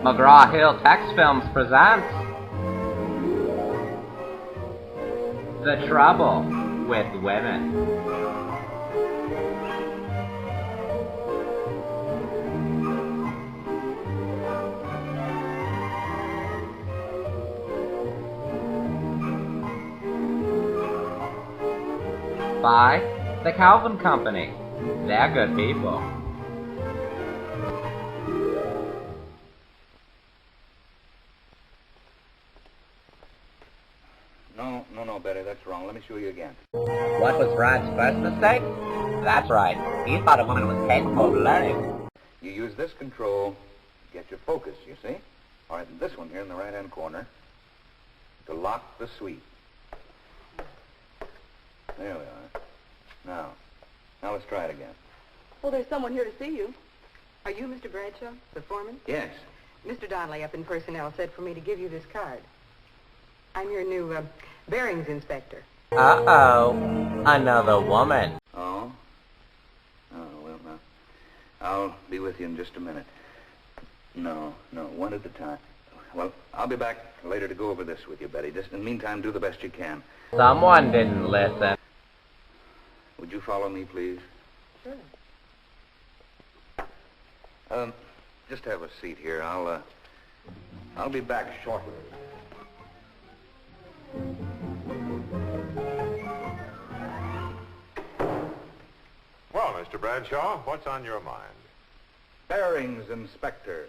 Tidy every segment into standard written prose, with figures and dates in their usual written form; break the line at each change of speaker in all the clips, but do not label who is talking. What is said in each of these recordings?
McGraw-Hill Text Films presents The Trouble with Women. By the Calvin Company. They're good people.
No, Betty, that's wrong. Let me show you again.
What was Brad's first mistake? That's right. He thought a woman was capable of learning.
You use this control to get your focus, you see? All right, and this one here in the right-hand corner to lock the sweep. There we are. Now let's try it again.
Well, there's someone here to see you. Are you Mr. Bradshaw, the foreman?
Yes.
Mr. Donnelly up in personnel said for me to give you this card. I'm your new bearings inspector.
Uh-oh. Another woman.
Oh? Oh, well, now, I'll be with you in just a minute. No, one at a time. Well, I'll be back later to go over this with you, Betty. Just in the meantime, do the best you can.
Someone didn't listen.
Would you follow me, please?
Sure.
Just have a seat here. I'll be back shortly.
Well, Mr. Bradshaw, what's on your mind?
Bearings inspector.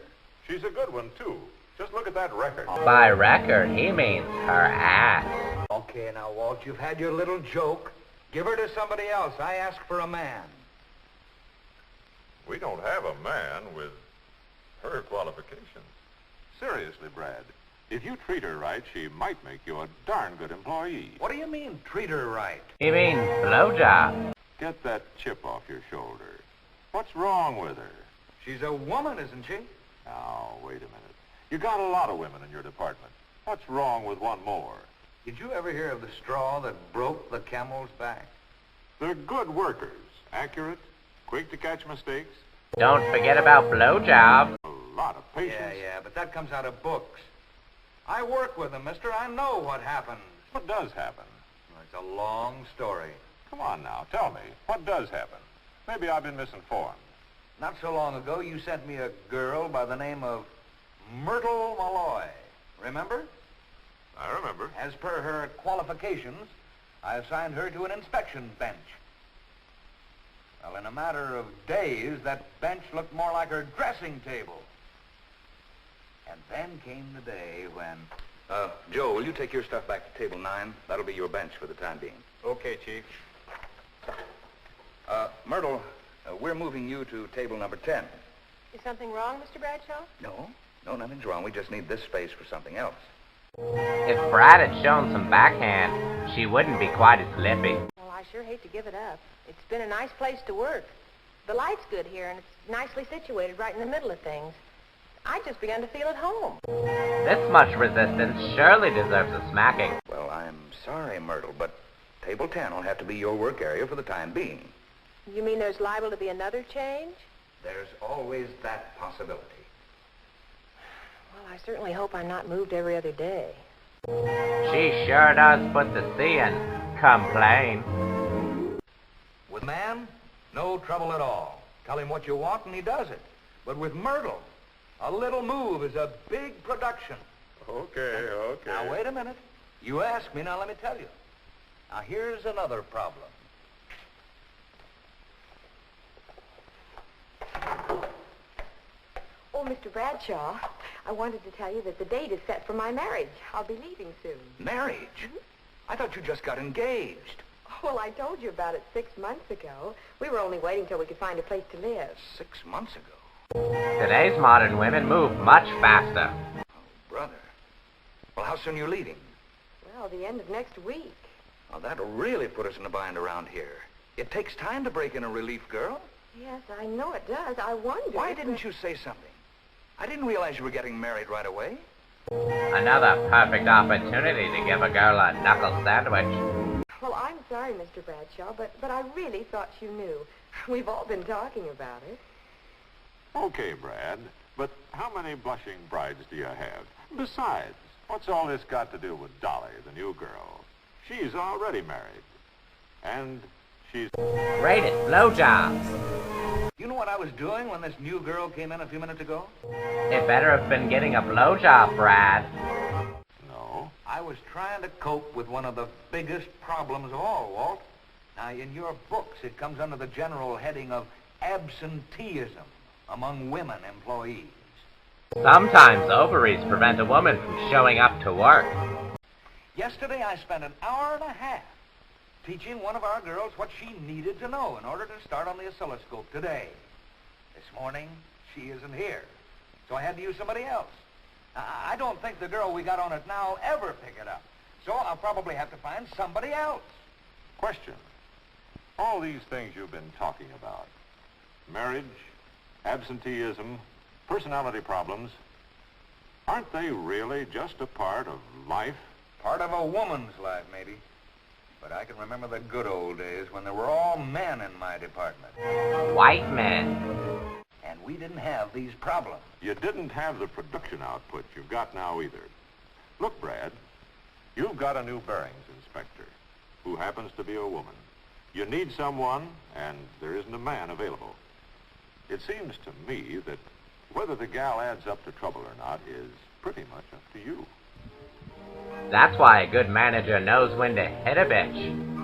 She's a good one, too. Just look at that record.
By record, he means her ass.
Okay, now, Walt, you've had your little joke. Give her to somebody else. I ask for a man.
We don't have a man with her qualifications. Seriously, Brad, if you treat her right, she might make you a darn good employee.
What do you mean, treat her right?
He means blowjob.
Get that chip off your shoulder. What's wrong with her?
She's a woman, isn't she?
Now, wait a minute. You got a lot of women in your department. What's wrong with one more?
Did you ever hear of the straw that broke the camel's back?
They're good workers. Accurate, quick to catch mistakes.
Don't forget about blowjob.
A lot of patience.
Yeah, but that comes out of books. I work with them, mister. I know what happens.
What does happen?
Well, it's a long story.
Come on now, tell me. What does happen? Maybe I've been misinformed.
Not so long ago, you sent me a girl by the name of Myrtle Malloy. Remember?
I remember.
As per her qualifications, I assigned her to an inspection bench. Well, in a matter of days, that bench looked more like her dressing table. And then came the day when... Joe, will you take your stuff back to table 9? That'll be your bench for the time being.
Okay, Chief.
Myrtle, we're moving you to table number 10.
Is something wrong, Mr. Bradshaw?
No, nothing's wrong. We just need this space for something else.
If Brad had shown some backhand, she wouldn't be quite as lippy.
Well, I sure hate to give it up. It's been a nice place to work. The light's good here, and it's nicely situated right in the middle of things. I just begun to feel at home.
This much resistance surely deserves a smacking.
Well, I'm sorry, Myrtle, but table 10 will have to be your work area for the time being.
You mean there's liable to be another change?
There's always that possibility.
Well, I certainly hope I'm not moved every other day.
She sure does put the C in complain.
With man, no trouble at all. Tell him what you want and he does it. But with Myrtle, a little move is a big production.
Okay.
Now, wait a minute. You asked me, now let me tell you. Now, here's another problem.
Oh, Mr. Bradshaw, I wanted to tell you that the date is set for my marriage. I'll be leaving soon.
Marriage? I thought you just got engaged.
Well, I told you about it 6 months ago. We were only waiting till we could find a place to live.
6 months ago.
Today's modern women move much faster.
Oh, brother. Well, how soon are you leaving?
Well, the end of next week.
Well, that'll really put us in a bind around here. It takes time to break in a relief, girl.
Yes, I know it does. I wondered.
Why didn't you say something? I didn't realize you were getting married right away.
Another perfect opportunity to give a girl a knuckle sandwich.
Well, I'm sorry, Mr. Bradshaw, but I really thought you knew. We've all been talking about it.
Okay, Brad. But how many blushing brides do you have? Besides, what's all this got to do with Dolly, the new girl? She's already married. And she's...
Rate it. Blowjobs.
You know what I was doing when this new girl came in a few minutes ago?
It better have been getting a blowjob, Brad.
No.
I was trying to cope with one of the biggest problems of all, Walt. Now, in your books, it comes under the general heading of absenteeism among women employees.
Sometimes ovaries prevent a woman from showing up to work.
Yesterday, I spent an hour and a half teaching one of our girls what she needed to know in order to start on the oscilloscope today. This morning, she isn't here, so I had to use somebody else. I don't think the girl we got on it now ever pick it up, so I'll probably have to find somebody else.
Question. All these things you've been talking about, marriage, absenteeism, personality problems, aren't they really just a part of life?
Part of a woman's life, maybe. But I can remember the good old days when there were all men in my department.
White men.
And we didn't have these problems.
You didn't have the production output you've got now either. Look, Brad, you've got a new bearings inspector who happens to be a woman. You need someone, and there isn't a man available. It seems to me that whether the gal adds up to trouble or not is pretty much up to you.
That's why a good manager knows when to hit a bitch.